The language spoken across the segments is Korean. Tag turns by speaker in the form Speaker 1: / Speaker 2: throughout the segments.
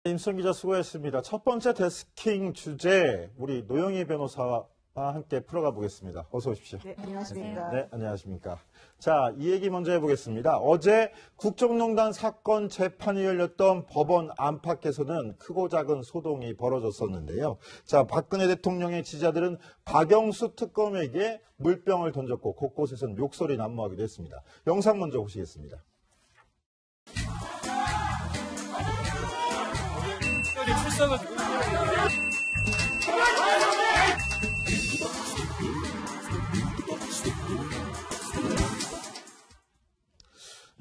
Speaker 1: 임순 기자 수고했습니다. 첫 번째 데스킹 주제 우리 노영희 변호사와 함께 풀어가 보겠습니다. 어서 오십시오.
Speaker 2: 네, 안녕하십니까.
Speaker 1: 네, 안녕하십니까. 자, 이 얘기 먼저 해보겠습니다. 어제 국정농단 사건 재판이 열렸던 법원 안팎에서는 크고 작은 소동이 벌어졌었는데요. 자, 박근혜 대통령의 지지자들은 박영수 특검에게 물병을 던졌고 곳곳에서는 욕설이 난무하기도 했습니다. 영상 먼저 보시겠습니다.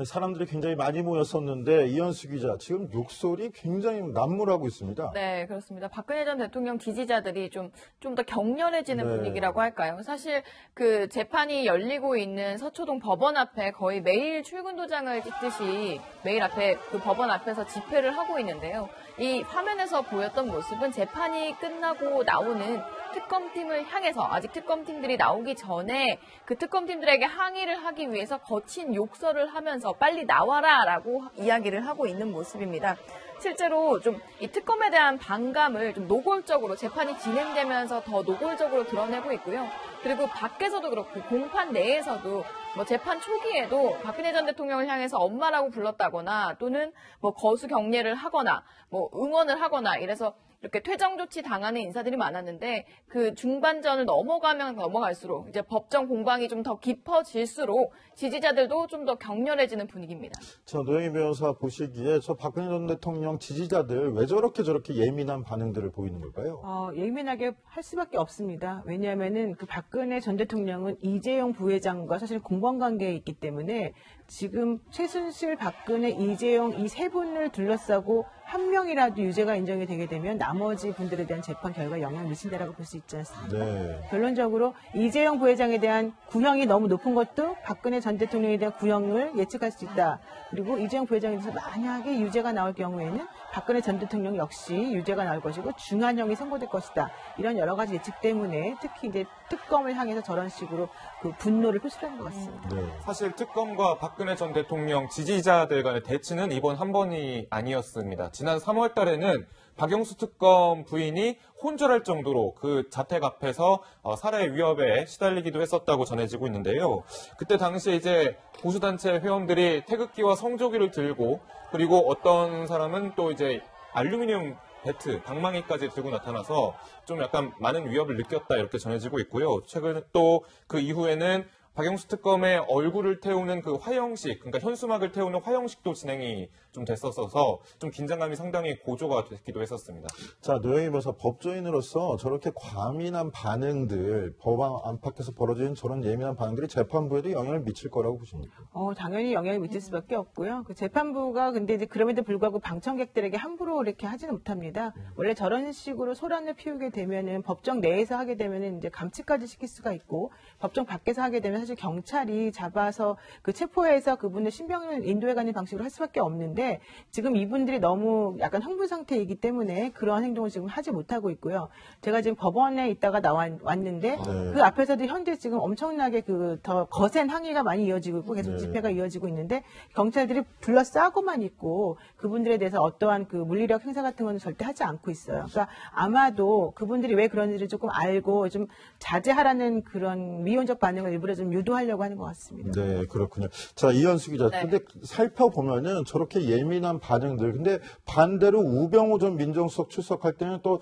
Speaker 1: 사람들이 굉장히 많이 모였었는데 이현수 기자, 지금 욕설이 굉장히 난무하고 있습니다.
Speaker 3: 네, 그렇습니다. 박근혜 전 대통령 지지자들이 좀 더 격렬해지는 분위기라고 할까요? 사실 그 재판이 열리고 있는 서초동 법원 앞에 거의 매일 출근 도장을 찍듯이 매일 앞에 그 법원 앞에서 집회를 하고 있는데요. 이 화면에서 보였던 모습은 재판이 끝나고 나오는 특검팀을 향해서 아직 특검팀들이 나오기 전에 그 특검팀들에게 항의를 하기 위해서 거친 욕설을 하면서 빨리 나와라라고 이야기를 하고 있는 모습입니다. 실제로 좀 이 특검에 대한 반감을 좀 노골적으로 재판이 진행되면서 더 노골적으로 드러내고 있고요. 그리고 밖에서도 그렇고 공판 내에서도 뭐 재판 초기에도 박근혜 전 대통령을 향해서 엄마라고 불렀다거나 또는 뭐 거수 경례를 하거나 뭐 응원을 하거나 이래서 이렇게 퇴정 조치 당하는 인사들이 많았는데 그 중반전을 넘어가면 넘어갈수록 이제 법정 공방이 좀 더 깊어질수록 지지자들도 좀 더 격렬해지는 분위기입니다.
Speaker 1: 저 노영희 변호사 보시기에 저 박근혜 전 대통령 지지자들 왜 저렇게 예민한 반응들을 보이는 걸까요?
Speaker 2: 예민하게 할 수밖에 없습니다. 왜냐하면은 그 박근혜 전 대통령은 이재용 부회장과 사실 공범관계에 있기 때문에 지금 최순실, 박근혜, 이재용 이 세 분을 둘러싸고 한 명이라도 유죄가 인정이 되게 되면 나머지 분들에 대한 재판 결과에 영향을 미친다라고 볼 수 있지 않습니까?
Speaker 1: 네.
Speaker 2: 결론적으로 이재용 부회장에 대한 구형이 너무 높은 것도 박근혜 전 대통령에 대한 구형을 예측할 수 있다. 그리고 이재용 부회장에 대해서 만약에 유죄가 나올 경우에는 박근혜 전 대통령 역시 유죄가 나올 것이고 중한형이 선고될 것이다. 이런 여러 가지 예측 때문에 특히 이제 특검을 향해서 저런 식으로 그 분노를 표출하는 것 같습니다.
Speaker 1: 네.
Speaker 4: 사실 특검과 박근혜 전 대통령 지지자들 간의 대치는 이번 한 번이 아니었습니다. 지난 3월 달에는 박영수 특검 부인이 혼절할 정도로 그 자택 앞에서 살해 위협에 시달리기도 했었다고 전해지고 있는데요. 그때 당시에 이제 보수단체 회원들이 태극기와 성조기를 들고 그리고 어떤 사람은 또 이제 알루미늄 배트, 방망이까지 들고 나타나서 좀 약간 많은 위협을 느꼈다 이렇게 전해지고 있고요. 최근 또 그 이후에는 박영수 특검의 얼굴을 태우는 그 화형식, 그러니까 현수막을 태우는 화형식도 진행이 좀 됐었어서 좀 긴장감이 상당히 고조가 됐기도 했었습니다.
Speaker 1: 자, 노영희 변호사 법조인으로서 저렇게 과민한 반응들, 법원 안팎에서 벌어지는 저런 예민한 반응들이 재판부에도 영향을 미칠 거라고 보십니까?
Speaker 2: 당연히 영향을 미칠 수밖에 없고요. 그 재판부가 근데 이제 그럼에도 불구하고 방청객들에게 함부로 이렇게 하지는 못합니다. 원래 저런 식으로 소란을 피우게 되면은 법정 내에서 하게 되면은 이제 감치까지 시킬 수가 있고 법정 밖에서 하게 되면 사실 경찰이 잡아서 그 체포해서 그분의 신병을 인도해가는 방식으로 할 수밖에 없는데 지금 이분들이 너무 약간 흥분 상태이기 때문에 그러한 행동을 지금 하지 못하고 있고요. 제가 지금 법원에 있다가 왔는데 그 앞에서도 현재 지금 엄청나게 그 더 거센 항의가 많이 이어지고 있고 계속 집회가 이어지고 있는데 경찰들이 둘러싸고만 있고 그분들에 대해서 어떠한 그 물리력 행사 같은 건 절대 하지 않고 있어요. 그러니까 아마도 그분들이 왜 그런지를 조금 알고 좀 자제하라는 그런 미온적 반응을 일부러 좀 유도하려고 하는 것 같습니다.
Speaker 1: 네, 그렇군요. 자, 이현수 기자.
Speaker 3: 네.
Speaker 1: 근데 살펴보면은 저렇게 예민한 반응들. 근데 반대로 우병우 전 민정수석 출석할 때는 또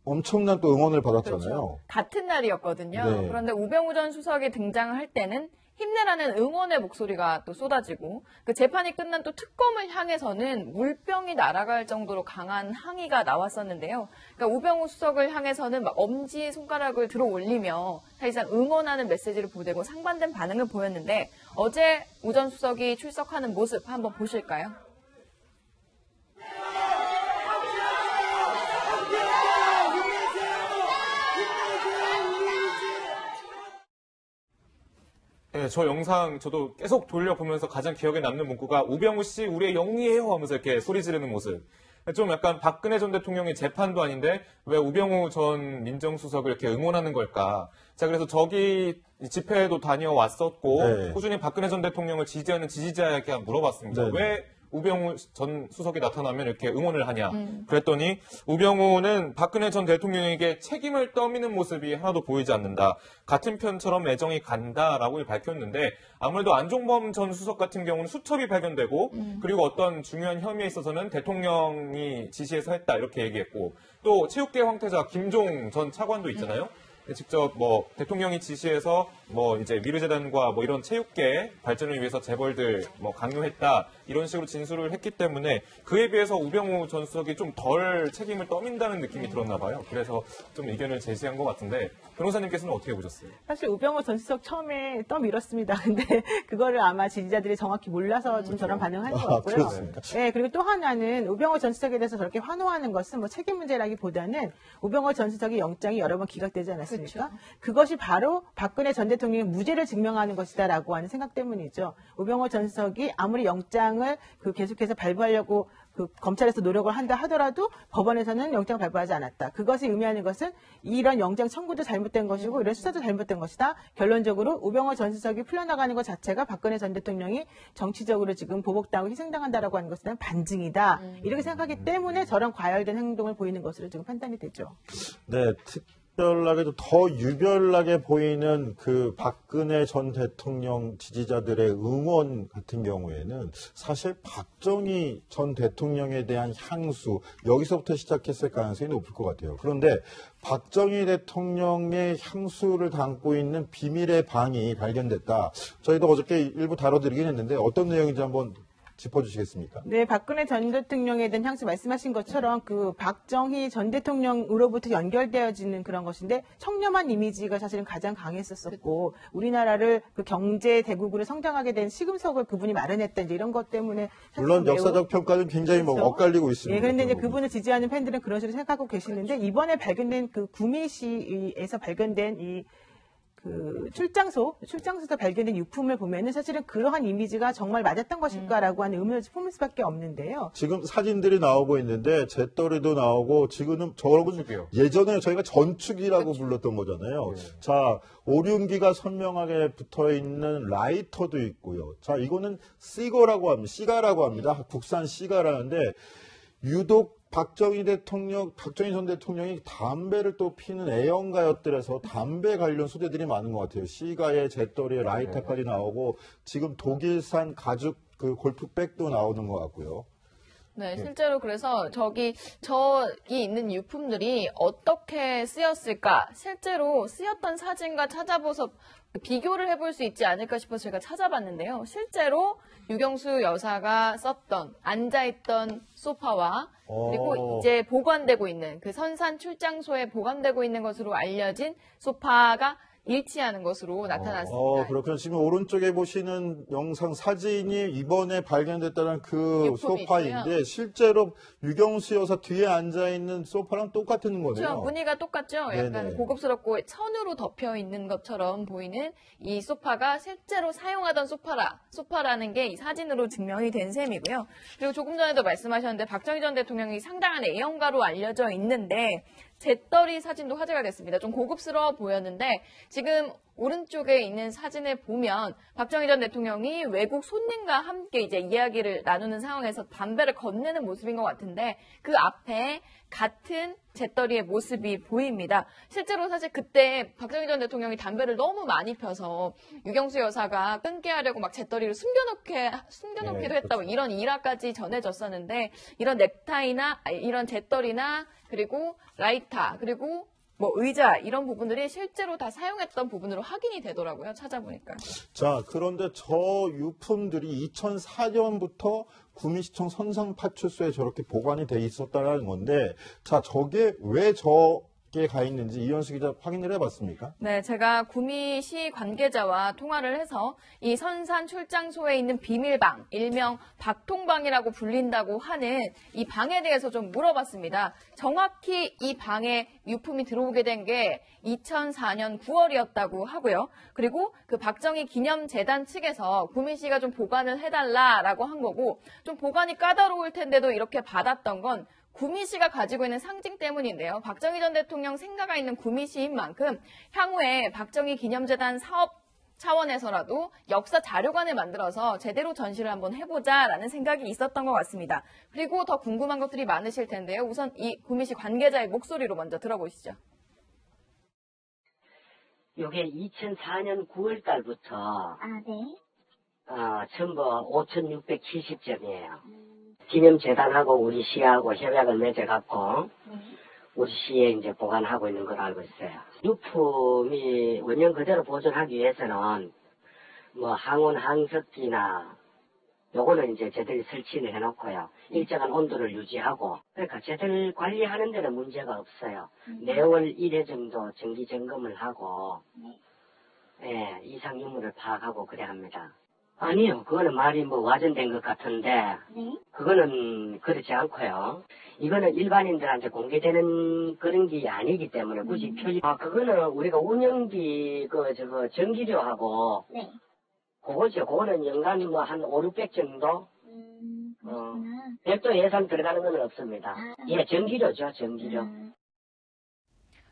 Speaker 1: 엄청난 또 응원을 받았잖아요.
Speaker 3: 그렇죠. 같은 날이었거든요.
Speaker 1: 네.
Speaker 3: 그런데 우병우 전 수석이 등장을 할 때는 힘내라는 응원의 목소리가 또 쏟아지고 그 재판이 끝난 또 특검을 향해서는 물병이 날아갈 정도로 강한 항의가 나왔었는데요. 그러니까 우병우 수석을 향해서는 막 엄지 손가락을 들어 올리며 사실상 응원하는 메시지를 보내고 상반된 반응을 보였는데 어제 우 전 수석이 출석하는 모습 한번 보실까요?
Speaker 4: 네, 저 영상 저도 계속 돌려보면서 가장 기억에 남는 문구가 우병우 씨 우리의 영웅이에요 하면서 이렇게 소리 지르는 모습. 좀 약간 박근혜 전 대통령의 재판도 아닌데 왜 우병우 전 민정수석을 이렇게 응원하는 걸까. 자, 그래서 저기 집회에도 다녀왔었고
Speaker 1: 네.
Speaker 4: 꾸준히 박근혜 전 대통령을 지지하는 지지자에게 물어봤습니다.
Speaker 1: 네.
Speaker 4: 왜 우병우 전 수석이 나타나면 이렇게 응원을 하냐. 그랬더니 우병우는 박근혜 전 대통령에게 책임을 떠미는 모습이 하나도 보이지 않는다. 같은 편처럼 애정이 간다라고 밝혔는데 아무래도 안종범 전 수석 같은 경우는 수첩이 발견되고 그리고 어떤 중요한 혐의에 있어서는 대통령이 지시해서 했다 이렇게 얘기했고 또 체육계 황태자 김종 전 차관도 있잖아요. 직접 뭐 대통령이 지시해서 뭐 이제 미르재단과 뭐 이런 체육계 발전을 위해서 재벌들 뭐 강요했다 이런 식으로 진술을 했기 때문에 그에 비해서 우병우 전 수석이 좀 덜 책임을 떠민다는 느낌이 들었나 봐요. 그래서 좀 의견을 제시한 것 같은데 변호사님께서는 어떻게 보셨어요?
Speaker 2: 사실 우병우 전 수석 처음에 떠밀었습니다. 근데 그거를 아마 지지자들이 정확히 몰라서 좀 저런 반응을 한 것 같고요.
Speaker 1: 그렇습니까?
Speaker 2: 네, 그리고 또 하나는 우병우 전 수석에 대해서 저렇게 환호하는 것은 뭐 책임 문제라기보다는 우병우 전 수석의 영장이 여러 번 기각되지 않았습니까? 그것이 바로 박근혜 전 대통령의 무죄를 증명하는 것이다라고 하는 생각 때문이죠. 우병우 전 수석이 아무리 영장을 계속해서 발부하려고 검찰에서 노력을 한다 하더라도 법원에서는 영장을 발부하지 않았다. 그것이 의미하는 것은 이런 영장 청구도 잘못된 것이고 이런 수사도 잘못된 것이다. 결론적으로 우병우 전 수석이 풀려나가는 것 자체가 박근혜 전 대통령이 정치적으로 지금 보복당하고 희생당한다라고 하는 것에 대한 반증이다. 이렇게 생각하기 때문에 저런 과열된 행동을 보이는 것으로 지금 판단이 되죠.
Speaker 1: 네, 특별하게도 더 유별나게 보이는 그 박근혜 전 대통령 지지자들의 응원 같은 경우에는 사실 박정희 전 대통령에 대한 향수, 여기서부터 시작했을 가능성이 높을 것 같아요. 그런데 박정희 대통령의 향수를 담고 있는 비밀의 방이 발견됐다. 저희도 어저께 일부 다뤄드리긴 했는데 어떤 내용인지 한번 짚어주시겠습니까?
Speaker 2: 네, 박근혜 전 대통령에 대한 향수 말씀하신 것처럼 박정희 전 대통령으로부터 연결되어지는 그런 것인데 청렴한 이미지가 사실은 가장 강했었고 우리나라를 경제 대국으로 성장하게 된 시금석을 그분이 마련했다 이제 이런 것 때문에
Speaker 1: 물론 역사적 평가는 굉장히
Speaker 2: 그렇죠?
Speaker 1: 엇갈리고 있습니다.
Speaker 2: 예, 그런데 이제 그분을 지지하는 팬들은 그런 식으로 생각하고 계시는데 이번에 발견된 구미시에서 발견된 출장소에서 발견된 유품을 보면은 사실은 그러한 이미지가 정말 맞았던 것일까라고 하는 의문을 품을 수밖에 없는데요.
Speaker 1: 지금 사진들이 나오고 있는데 잿더리도 나오고 지금은 저건 예전에 저희가 전축이라고 불렀던 거잖아요. 자, 오륜기가 선명하게 붙어 있는 라이터도 있고요. 자, 이거는 시거라고 합니다. 시가라고 합니다. 국산 시가라는데 유독 박정희 전 대통령이 담배를 또 피는 애연가였들에서 담배 관련 소재들이 많은 것 같아요. 시가에 잿더리에 라이터까지 나오고 지금 독일산 가죽 골프백도 나오는 것 같고요.
Speaker 3: 네, 실제로 그래서 저기 있는 유품들이 어떻게 쓰였을까? 실제로 쓰였던 사진과 찾아봐서 비교를 해볼 수 있지 않을까 싶어서 제가 찾아봤는데요. 실제로 유경수 여사가 썼던 앉아있던 소파와 그리고 이제 보관되고 있는 그 선산 출장소에 보관되고 있는 것으로 알려진 소파가 일치하는 것으로 나타났습니다.
Speaker 1: 그렇군요. 지금 오른쪽에 보시는 영상 사진이 이번에 발견됐다는 그 소파인데 실제로 유경수 여사 뒤에 앉아있는 소파랑 똑같은 거네요.
Speaker 3: 그렇죠. 무늬가 똑같죠. 약간
Speaker 1: 네네.
Speaker 3: 고급스럽고 천으로 덮여 있는 것처럼 보이는 이 소파가 실제로 사용하던 소파라는 게 이 사진으로 증명이 된 셈이고요. 그리고 조금 전에도 말씀하셨는데 박정희 전 대통령이 상당한 애연가로 알려져 있는데 잿더리 사진도 화제가 됐습니다. 좀 고급스러워 보였는데 지금 오른쪽에 있는 사진을 보면 박정희 전 대통령이 외국 손님과 함께 이제 이야기를 나누는 상황에서 담배를 건네는 모습인 것 같은데 그 앞에 같은 잿더리의 모습이 보입니다. 실제로 사실 그때 박정희 전 대통령이 담배를 너무 많이 펴서 유경수 여사가 끊게 하려고 막 잿더리를 숨겨놓기도 했다고 이런 일화까지 전해졌었는데 이런 넥타이나 이런 잿더리나 그리고 라이터 그리고 뭐 의자 이런 부분들이 실제로 다 사용했던 부분으로 확인이 되더라고요. 찾아보니까.
Speaker 1: 자, 그런데 저 유품들이 2004년부터 구미시청 선상파출소에 저렇게 보관이 돼 있었다는 건데 자, 저게 왜 저게 가 있는지 이현수 기자 확인을 해봤습니까?
Speaker 3: 네, 제가 구미시 관계자와 통화를 해서 이 선산 출장소에 있는 비밀방, 일명 박통방이라고 불린다고 하는 이 방에 대해서 좀 물어봤습니다. 정확히 이 방에 유품이 들어오게 된 게 2004년 9월이었다고 하고요. 그리고 그 박정희 기념재단 측에서 구미시가 좀 보관을 해달라라고 한 거고 좀 보관이 까다로울 텐데도 이렇게 받았던 건 구미시가 가지고 있는 상징 때문인데요. 박정희 전 대통령 생가가 있는 구미시인 만큼 향후에 박정희 기념재단 사업 차원에서라도 역사 자료관을 만들어서 제대로 전시를 한번 해보자라는 생각이 있었던 것 같습니다. 그리고 더 궁금한 것들이 많으실 텐데요. 우선 이 구미시 관계자의 목소리로 먼저 들어보시죠.
Speaker 5: 요게 2004년 9월 달부터
Speaker 6: 아, 네.
Speaker 5: 전부 5,670점이에요. 기념재단하고 우리 시하고 협약을 맺어갖고
Speaker 6: 네.
Speaker 5: 우리 시에 이제 보관하고 있는 걸 알고 있어요. 유품이 원형 그대로 보존하기 위해서는 뭐 항온 항습기나 요거는 이제 제대로 설치를 해놓고요. 일정한 온도를 유지하고 그러니까 제대로 관리하는 데는 문제가 없어요. 매월 1회 정도 정기 점검을 하고 예, 이상 유무를 파악하고 그래야 합니다. 아니요, 그거는 말이 뭐 와전된 것 같은데
Speaker 6: 네.
Speaker 5: 그거는 그렇지 않고요. 이거는 일반인들한테 공개되는 그런 게 아니기 때문에 굳이 표지. 그거는 우리가 운영비 전기료하고
Speaker 6: 네.
Speaker 5: 그거죠. 그거는 연간 뭐 한 5, 600 정도.
Speaker 6: 그렇구나.
Speaker 5: 별도 예산 들어가는 건 없습니다. 예, 전기료죠, 전기료.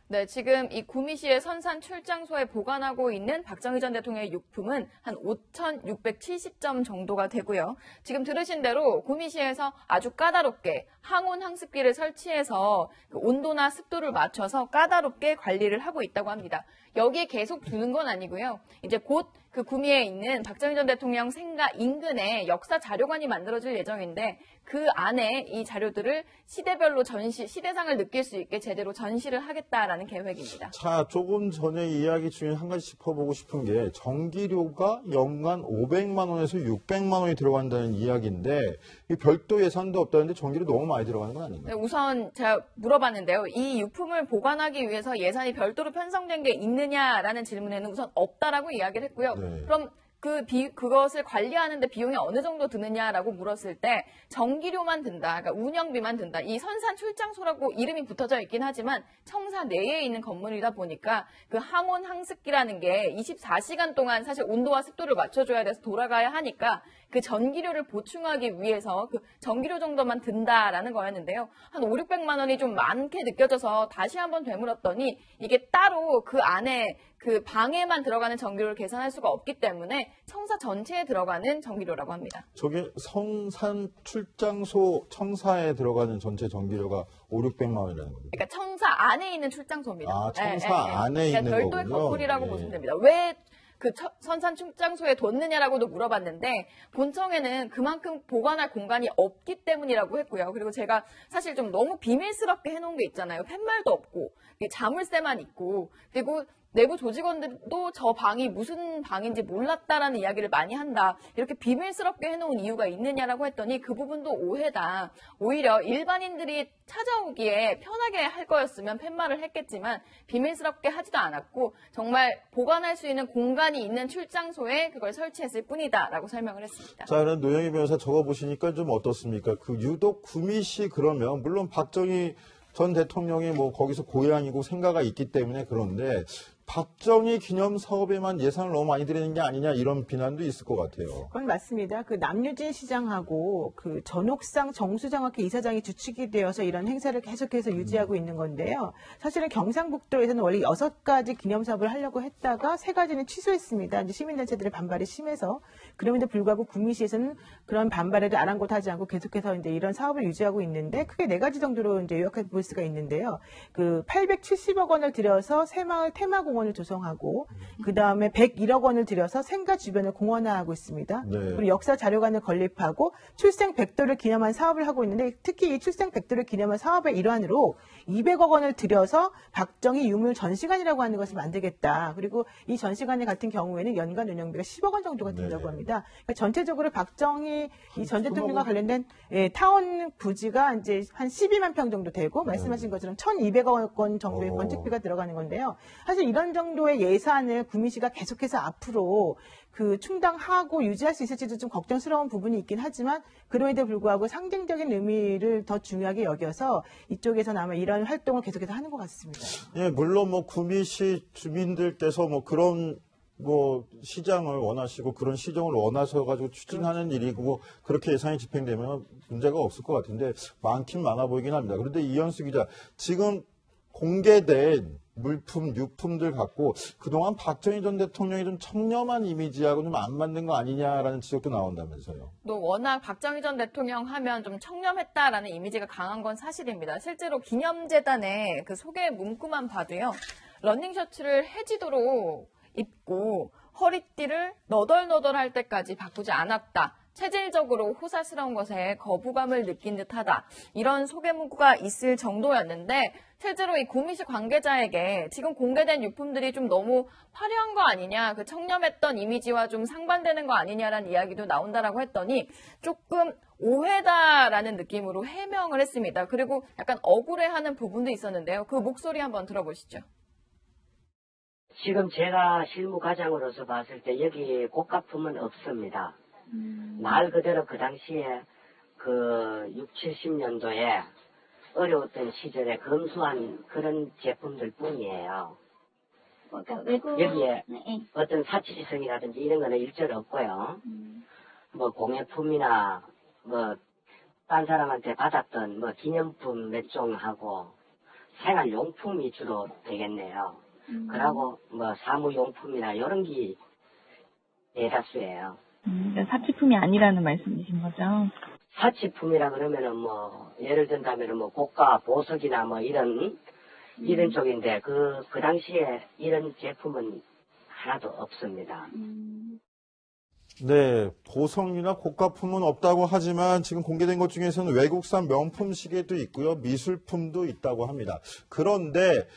Speaker 3: 네, 지금 이 구미시의 선산 출장소에 보관하고 있는 박정희 전 대통령의 유품은 한 5,670점 정도가 되고요. 지금 들으신 대로 구미시에서 아주 까다롭게 항온 항습기를 설치해서 그 온도나 습도를 맞춰서 까다롭게 관리를 하고 있다고 합니다. 여기에 계속 두는 건 아니고요. 이제 곧 그 구미에 있는 박정희 전 대통령 생가 인근에 역사 자료관이 만들어질 예정인데 그 안에 이 자료들을 시대별로 시대상을 느낄 수 있게 제대로 전시를 하겠다라는 계획입니다.
Speaker 1: 자, 조금 전에 이야기 중에 한 가지 짚어보고 싶은 게 전기료가 연간 500만 원에서 600만 원이 들어간다는 이야기인데 이 별도 예산도 없다는데 전기료 너무 많이 들어가는 건 아닌가요?
Speaker 3: 네, 우선 제가 물어봤는데요. 이 유품을 보관하기 위해서 예산이 별도로 편성된 게 있느냐라는 질문에는 우선 없다라고 이야기를 했고요.
Speaker 1: 네.
Speaker 3: 그럼 그것을 관리하는데 비용이 어느 정도 드느냐라고 물었을 때 전기료만 든다, 그러니까 운영비만 든다. 이 선산 출장소라고 이름이 붙어져 있긴 하지만 청사 내에 있는 건물이다 보니까 그 항온 항습기라는 게 24시간 동안 사실 온도와 습도를 맞춰줘야 돼서 돌아가야 하니까 그 전기료를 보충하기 위해서 그 전기료 정도만 든다라는 거였는데요. 한 5, 600만 원이 좀 많게 느껴져서 다시 한번 되물었더니 이게 따로 그 안에 그 방에만 들어가는 전기료를 계산할 수가 없기 때문에 청사 전체에 들어가는 전기료라고 합니다.
Speaker 1: 저게 선산 출장소 청사에 들어가는 전체 전기료가 5, 600만 원이라는 겁니다.
Speaker 3: 그러니까 청사 안에 있는 출장소입니다.
Speaker 1: 아, 청사 안에
Speaker 3: 그러니까
Speaker 1: 있는
Speaker 3: 별도의
Speaker 1: 거군요.
Speaker 3: 건물이라고
Speaker 1: 네.
Speaker 3: 보시면 됩니다. 왜 그 선산 출장소에 뒀느냐라고도 물어봤는데 본청에는 그만큼 보관할 공간이 없기 때문이라고 했고요. 그리고 제가 사실 좀 너무 비밀스럽게 해놓은 게 있잖아요. 팻말도 없고 자물쇠만 있고 그리고 내부 조직원들도 저 방이 무슨 방인지 몰랐다라는 이야기를 많이 한다. 이렇게 비밀스럽게 해놓은 이유가 있느냐라고 했더니 그 부분도 오해다. 오히려 일반인들이 찾아오기에 편하게 할 거였으면 팻말을 했겠지만 비밀스럽게 하지도 않았고 정말 보관할 수 있는 공간이 있는 출장소에 그걸 설치했을 뿐이다라고 설명을 했습니다.
Speaker 1: 자, 그럼 노영희 변호사 적어보시니까 좀 어떻습니까? 그 유독 구미시 그러면 물론 박정희 전 대통령이 뭐 거기서 고향이고 생가가 있기 때문에 그런데 박정희 기념 사업에만 예산을 너무 많이 들이는 게 아니냐 이런 비난도 있을 것 같아요.
Speaker 2: 그건 맞습니다. 그 남유진 시장하고 그 전옥상 정수장학회 이사장이 주축이 되어서 이런 행사를 계속해서 유지하고 있는 건데요. 사실은 경상북도에서는 원래 6가지 기념 사업을 하려고 했다가 3가지는 취소했습니다. 이제 시민단체들의 반발이 심해서 그럼에도 불구하고 구미시에서는 그런 반발에도 아랑곳하지 않고 계속해서 이제 이런 사업을 유지하고 있는데 크게 4가지 정도로 이제 요약해 볼 수가 있는데요. 그 870억 원을 들여서 새마을 테마공원을 조성하고 그 다음에 101억 원을 들여서 생가 주변을 공원화하고 있습니다.
Speaker 1: 네.
Speaker 2: 그리고 역사 자료관을 건립하고 출생 100도를 기념한 사업을 하고 있는데 특히 이 출생 100도를 기념한 사업의 일환으로 200억 원을 들여서 박정희 유물 전시관이라고 하는 것을 만들겠다. 그리고 이 전시관 같은 경우에는 연간 운영비가 10억 원 정도가 든다고
Speaker 1: 네.
Speaker 2: 합니다. 그러니까 전체적으로 박정희 이 전 대통령과 관련된 타운 부지가 이제 한 12만 평 정도 되고 말씀하신 것처럼 1,200억 원 정도의 건축비가 들어가는 건데요. 사실 이런 정도의 예산을 구미시가 계속해서 앞으로 그 충당하고 유지할 수 있을지도 좀 걱정스러운 부분이 있긴 하지만 그럼에도 불구하고 상징적인 의미를 더 중요하게 여겨서 이쪽에서는 아마 이런 활동을 계속해서 하는 것 같습니다.
Speaker 1: 예, 물론 뭐 구미시 주민들께서 뭐 그런 뭐 시장을 원하시고 그런 시정을 원하셔 가지고 추진하는 일이고 그렇게 예산이 집행되면 문제가 없을 것 같은데 많긴 많아 보이긴 합니다. 그런데 이현수 기자, 지금 공개된 물품, 유품들 갖고 그동안 박정희 전 대통령이 좀 청렴한 이미지하고 좀 안 맞는 거 아니냐라는 지적도 나온다면서요.
Speaker 3: 또 워낙 박정희 전 대통령 하면 좀 청렴했다라는 이미지가 강한 건 사실입니다. 실제로 기념재단의 그 소개 문구만 봐도요. 러닝셔츠를 해지도록 입고 허리띠를 너덜너덜할 때까지 바꾸지 않았다. 체질적으로 호사스러운 것에 거부감을 느낀 듯하다. 이런 소개 문구가 있을 정도였는데 실제로 이 구미시 관계자에게 지금 공개된 유품들이 좀 너무 화려한 거 아니냐, 그 청렴했던 이미지와 좀 상반되는 거 아니냐라는 이야기도 나온다라고 했더니 조금 오해다라는 느낌으로 해명을 했습니다. 그리고 약간 억울해하는 부분도 있었는데요. 그 목소리 한번 들어보시죠.
Speaker 5: 지금 제가 실무 과장으로서 봤을 때 여기 고가품은 없습니다. 말 그대로 그 당시에 그 6, 70년도에 어려웠던 시절에 검수한 그런 제품들 뿐이에요.
Speaker 6: 그러니까 외국
Speaker 5: 여기에
Speaker 6: 네.
Speaker 5: 어떤 사치지성이라든지 이런 거는 일절 없고요. 뭐 공예품이나 뭐 딴 사람한테 받았던 뭐 기념품 몇 종하고 생활용품이 주로 되겠네요. 그러고 뭐 사무용품이나 이런 게 대다수예요.
Speaker 7: 그러니까 사치품이 아니라는 말씀이신 거죠?
Speaker 5: 사치품이라 그러면은 뭐 예를 든다면은 뭐 고가 보석이나 뭐 이런 쪽인데 그 당시에 이런 제품은 하나도 없습니다.
Speaker 1: 네, 보석이나 고가품은 없다고 하지만 지금 공개된 것 중에서는 외국산 명품 시계도 있고요. 미술품도 있다고 합니다. 그런데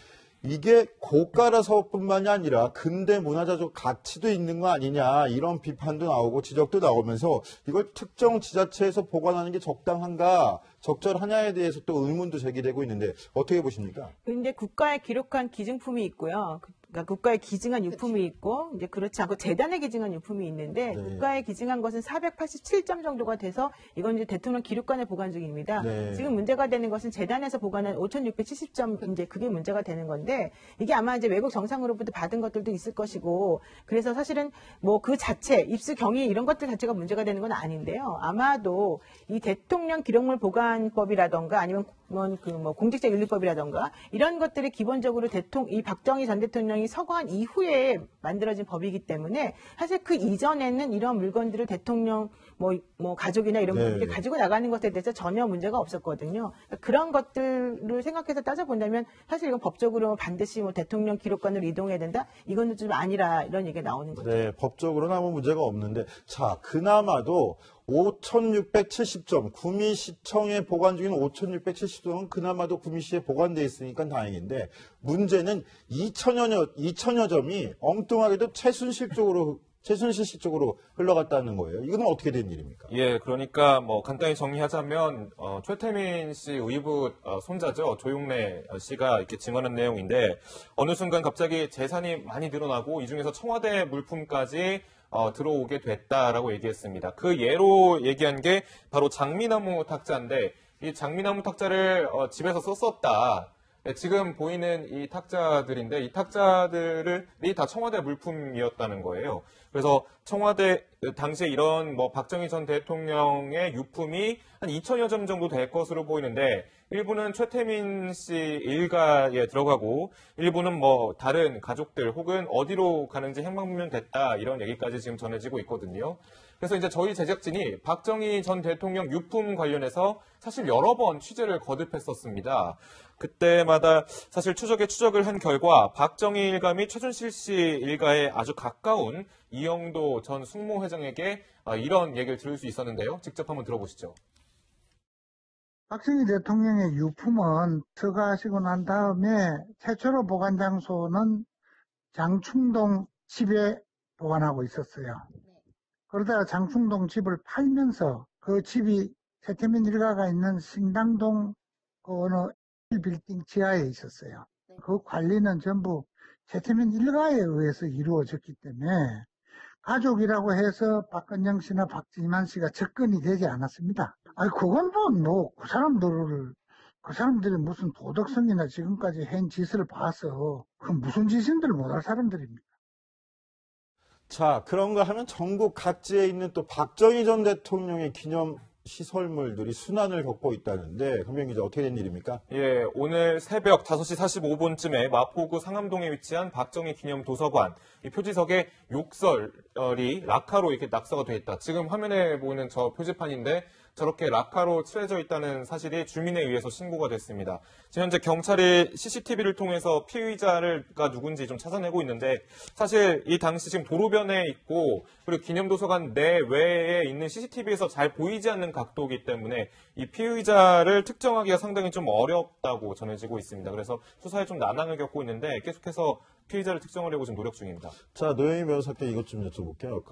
Speaker 1: 이게 고가라서뿐만이 아니라 근대 문화재적 가치도 있는 거 아니냐 이런 비판도 나오고 지적도 나오면서 이걸 특정 지자체에서 보관하는 게 적당한가 적절하냐에 대해서 또 의문도 제기되고 있는데 어떻게 보십니까?
Speaker 2: 근데 국가에 기록한 기증품이 있고요. 그러니까 국가에 기증한 유품이 있고 이제 그렇지 않고 재단에 기증한 유품이 있는데
Speaker 1: 네.
Speaker 2: 국가에 기증한 것은 487점 정도가 돼서 이건 이제 대통령 기록관에 보관 중입니다.
Speaker 1: 네.
Speaker 2: 지금 문제가 되는 것은 재단에서 보관한 5,670점 이제 그게 문제가 되는 건데 이게 아마 이제 외국 정상으로부터 받은 것들도 있을 것이고 그래서 사실은 뭐 그 자체 입수 경위 이런 것들 자체가 문제가 되는 건 아닌데요. 아마도 이 대통령 기록물 보관법이라던가 아니면 뭐 공직자윤리법이라던가 이런 것들이 기본적으로 이 박정희 전 대통령이 서거한 이후에 만들어진 법이기 때문에 사실 그 이전에는 이런 물건들을 대통령 뭐 가족이나 이런
Speaker 1: 네.
Speaker 2: 분들이 가지고 나가는 것에 대해서 전혀 문제가 없었거든요. 그러니까 그런 것들을 생각해서 따져본다면 사실 이건 법적으로 반드시 뭐 대통령 기록관으로 이동해야 된다? 이건 좀 아니라 이런 얘기가 나오는 거죠.
Speaker 1: 네, 법적으로는 아무 문제가 없는데 자, 그나마도 5,670점, 구미시청에 보관 중인 5,670점은 그나마도 구미시에 보관되어 있으니까 다행인데 문제는 2천여 점이 엉뚱하게도 최순실 씨 쪽으로 흘러갔다는 거예요. 이건 어떻게 된 일입니까?
Speaker 4: 예, 그러니까 뭐 간단히 정리하자면 최태민 씨 의붓 손자죠. 조용래 씨가 이렇게 증언한 내용인데 어느 순간 갑자기 재산이 많이 늘어나고 이 중에서 청와대 물품까지 들어오게 됐다라고 얘기했습니다. 그 예로 얘기한 게 바로 장미나무 탁자인데 이 장미나무 탁자를 집에서 썼었다. 네, 지금 보이는 이 탁자들인데 이 탁자들이 다 청와대 물품이었다는 거예요. 그래서 청와대 당시에 이런 뭐 박정희 전 대통령의 유품이 한 2천여 점 정도 될 것으로 보이는데 일부는 최태민 씨 일가에 들어가고 일부는 뭐 다른 가족들 혹은 어디로 가는지 행방불명됐다 이런 얘기까지 지금 전해지고 있거든요. 그래서 이제 저희 제작진이 박정희 전 대통령 유품 관련해서 사실 여러 번 취재를 거듭했었습니다. 그때마다 사실 추적을 한 결과 박정희 일가 및 최순실 씨 일가에 아주 가까운 이영도 전 숙모회장에게 이런 얘기를 들을 수 있었는데요. 직접 한번 들어보시죠.
Speaker 8: 박정희 대통령의 유품은 서거하시고 난 다음에 최초로 보관 장소는 장충동 집에 보관하고 있었어요. 그러다가 장충동 집을 팔면서 그 집이 최태민 일가가 있는 신당동 어느 빌딩 지하에 있었어요. 그 관리는 전부 최태민 일가에 의해서 이루어졌기 때문에 가족이라고 해서 박근영 씨나 박지만 씨가 접근이 되지 않았습니다. 아니 그건 뭐 그 사람들이 무슨 도덕성이나 지금까지 한 짓을 봐서 그 무슨 짓인들 못할 사람들입니다.
Speaker 1: 자, 그런가 하면 전국 각지에 있는 또 박정희 전 대통령의 기념 시설물들이 순환을 겪고 있다는데 현명 기자 어떻게 된 일입니까?
Speaker 4: 예, 오늘 새벽 5시 45분쯤에 마포구 상암동에 위치한 박정희 기념 도서관 이 표지석에 욕설이 락카로 이렇게 낙서가 돼 있다. 지금 화면에 보이는 저 표지판인데 저렇게 락카로 칠해져 있다는 사실이 주민에 의해서 신고가 됐습니다. 지금 현재 경찰이 CCTV를 통해서 피의자가 누군지 좀 찾아내고 있는데 사실 이 당시 지금 도로변에 있고 그리고 기념도서관 내외에 있는 CCTV에서 잘 보이지 않는 각도이기 때문에 이 피의자를 특정하기가 상당히 좀 어렵다고 전해지고 있습니다. 그래서 수사에 좀 난항을 겪고 있는데 계속해서 피의자를 특정하려고 지금 노력 중입니다.
Speaker 1: 자, 노영희 변호사께 이것 좀 여쭤볼게요.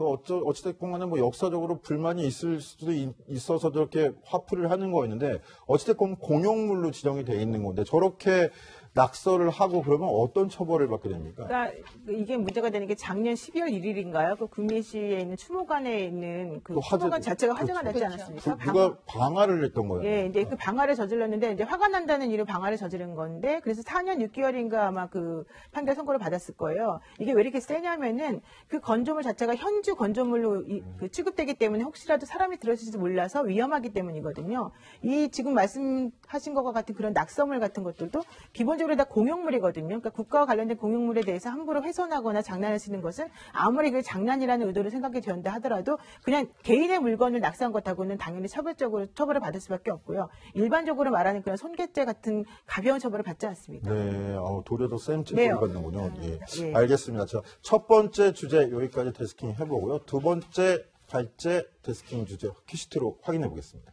Speaker 1: 어찌됐건 간에 뭐 역사적으로 불만이 있을 수도 있어서 저렇게 화풀이를 하는 거였는데, 어찌됐건 공용물로 지정이 돼 있는 건데, 저렇게 낙서를 하고 그러면 어떤 처벌을 받게 됩니까?
Speaker 2: 그러니까 이게 문제가 되는 게 작년 12월 1일인가요? 그 구미시에 있는 추모관에 있는 그 추모관 자체가 화재가 나지 않았습니까?
Speaker 1: 누가 방화를 했던 거예요?
Speaker 2: 예, 이제 그 방화를 저질렀는데 이제 화가 난다는 이유로 방화를 저지른 건데 그래서 4년 6개월인가 아마 그 판결 선고를 받았을 거예요. 이게 왜 이렇게 세냐면은 그 건조물 자체가 현주 건조물로 그 취급되기 때문에 혹시라도 사람이 들어있을지 몰라서 위험하기 때문이거든요. 이 지금 말씀하신 것과 같은 그런 낙서물 같은 것들도 기본적으로 다 공용물이거든요. 그러니까 국가와 관련된 공용물에 대해서 함부로 훼손하거나 장난하시는 것은 아무리 그 장난이라는 의도를 생각이 되었다 하더라도 그냥 개인의 물건을 낙서한 것하고는 당연히 처벌적으로 처벌을 받을 수밖에 없고요. 일반적으로 말하는 그런 손괴죄 같은 가벼운 처벌을 받지 않습니다.
Speaker 1: 네, 도리어 더 센
Speaker 2: 네.
Speaker 1: 처벌을 받는군요. 예.
Speaker 2: 예.
Speaker 1: 알겠습니다. 자, 첫 번째 주제 여기까지 데스킹 해보고요. 두 번째 발제 데스킹 주제 퀴시트로 확인해 보겠습니다.